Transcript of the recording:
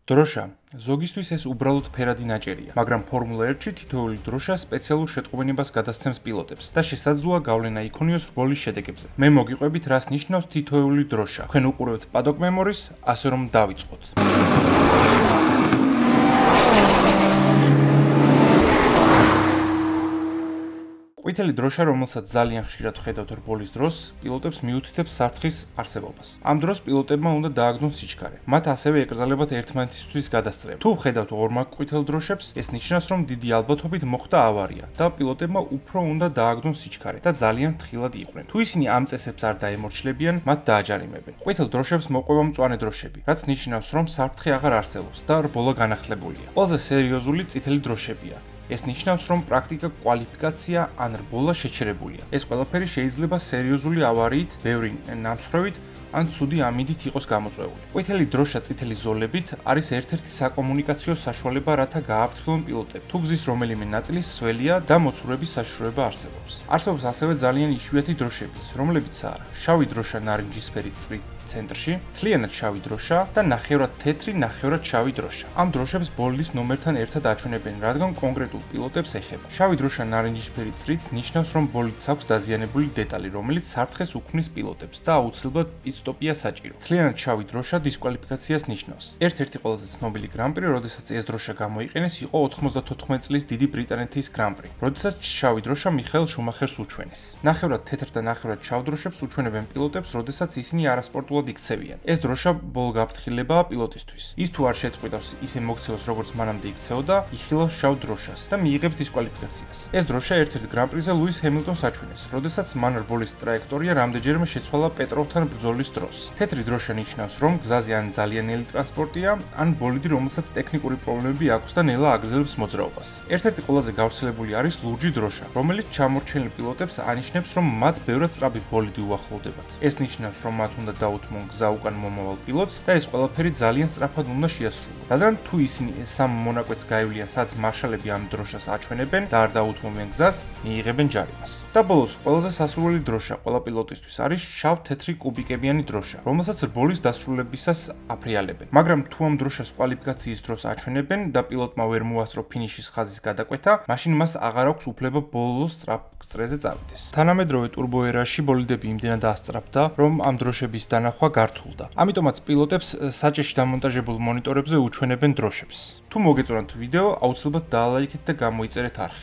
დროშა ზოგისთვის ეს უბრალოდ ფერადი ნაჭერია, მაგრამ ფორმულა 1-ში თითოეული დროშა სპეციალურ შეტყობინებას გადასცემს პილოტებს და შესაძლოა გავლენა იქონიოს რბოლის შედეგებზე. მე მოგიყვებით, რას ნიშნავს თითოეული დროშა. თქვენ უყურებთ Paddock Memories, ასე რომ დავიწყოთ. ყვითელი დროშა, რომელსაც ძალიან ხშირად ხედავთ რბოლის დროს, პილოტებს მიუთითებს საფრთხის არსებობას. ამ დროს პილოტებმა უნდა დააგდონ სიჩქარე. მათ ასევე ეკრძალებათ ერთმანეთისთვის გადასწრება. თუ ხედავთ ორმაგ ყვითელ დროშებს, ეს ნიშნავს, რომ დიდი ალბათობით მოხდა ავარია და პილოტებმა უფრო უნდა დააგდონ სიჩქარე და ძალიან თხილად იყვნენ. თუ ისინი ამ წესებს არ დაემორჩილებიან, მათ დააჯარიმებენ. ყვითელ დროშებს მოყვება მწვანე დროშები, რაც ნიშნავს, რომ საფრთხე აღარ არსებობს და რბოლა განახლებულია. ყველაზე სერიოზული წითელი დროშებია. ეს ნიშნავს, რომ პრაქტიკა კვალიფიკაცია ან რბოლა შეჩერებულია. ეს ყველაფერი შეიძლება სერიოზული ავარიით, ბევრი ნამსხვრევით ან ცუდი ამინდით იყოს გამოწვეული. ყვითელი დროშა წითელი ზოლებით არის ერთ-ერთი საკომუნიკაციო საშუალება, რათა გააფრთხილონ პილოტები. თუ გზის რომელიმე ნაწილის სველია და მოცურების საშუალება არსებობს. არსებობს ასევე ძალიან იშვიათი დროშებიც, რომლებიცაა შავი დროშა ნარინჯისფერი წრით ცენტრში, თლიანად შავი დროშა და ნახევრად თეთრი, ნახევრად შავი დროშა. ამ დროშებს ბოლდის ნომერთან ერთად აჩვენებენ, რადგან კონკრეტულ პილოტებს ეხება. შავი დროშა ნარინჯისფერი წრით ნიშნავს, რომ ბოლიდს აქვს დაზიანებული დეტალი, რომელიც საფრთხეს უქმნის პილოტებს და აუცილებლად პიტსტოპია საჭირო. თლიანად შავი დროშა დისკვალიფიკაციას ნიშნავს. ერთ-ერთი ყველაზე ცნობილი გრან-პრი, როდესაც ეს დროშა გამოიყენეს, იყო 94 წლის დიდი ბრიტანეთის გრან-პრი, როდესაც შავი დროშა მიხაელ შუმახერს უჩვენეს. ნახევრად თეთრ და ნახევრად შავ დროშებს უჩვენებენ პილოტებს, როდესაც ისინი არასპორტულად იქცევიან. ეს დროშა ბოლგაფრთხილებაა პილოტისთვის. ის თუ არ შეწყვიტავს ისე მოქცევას, როგორც მანამდე იქცეოდა, იხილავს შავ დროშას და მიიღებს დისკვალიფიკაციას. ეს დროშა ერთ-ერთ გრან-პრიზე ლუის ჰემილტონს აჩვენეს, როდესაც მან რბოლის ტრაექტორია რამდენჯერმე შეცვალა პეტროვთან ბრძოლის დროს. თეთრი დროშა ნიშნავს, რომ გზაზე ან ძალიან ნელი ტრანსპორტია, ან ბოლიდი, რომელსაც ტექნიკური პრობლემები აქვს და ნელა აგრძელებს მოძრაობას. ერთ-ერთი ყველაზე გავრცელებული არის ლურჯი დროშა, რომელიც ჩამორჩენილ პილოტებს ანიშნებს, რომ მათ ბევრად სწრაფი ბოლიდი უახლოვდებათ. ეს ნიშნავს, რომ მათ უნდა დაუთმონ გზა უკან მომავალ პილოტს და ეს ყველაფერი ძალიან სწრაფად უნდა შეასრულოს. რადგან თუ ისინი სამ მონაკვეთს გაივლიან, სადაც მარშალები ამ დროშას აჩვენებენ და არ დაუთმობენ გზას, მიიღებენ ჯარიმას. და ბოლოს, ყველაზე სასურველი დროშა ყველა პილოტისთვის არის შავ-თეთრი კუბიკებიანი დროშა, რომელსაც რბოლის დასრულებისას აფრიალებენ. მაგრამ თუ ამ დროშას კვალიფიკაციის დროს აჩვენებენ და პილოტმა ვერ მოასწრო ფინიშის ხაზის გადაკვეთა, მაშინ მას აღარ აქვს უფლება ბოლოს სწრაფ გზაზე წავიდეს. თანამედროვე ტურბოერაში ბოლიდები იმდენად ასწრაფდა, რომ ამ დროშების დანახვა გართულდა. ამიტომაც პილოტებს საჭეში დამონტაჟებულ მონიტორებზე უჩვენებენ დროშებს. თუ მოგეწონათ ვიდეო, აუცილებლად დაალაიქეთ და გამოიწერეთ არხი.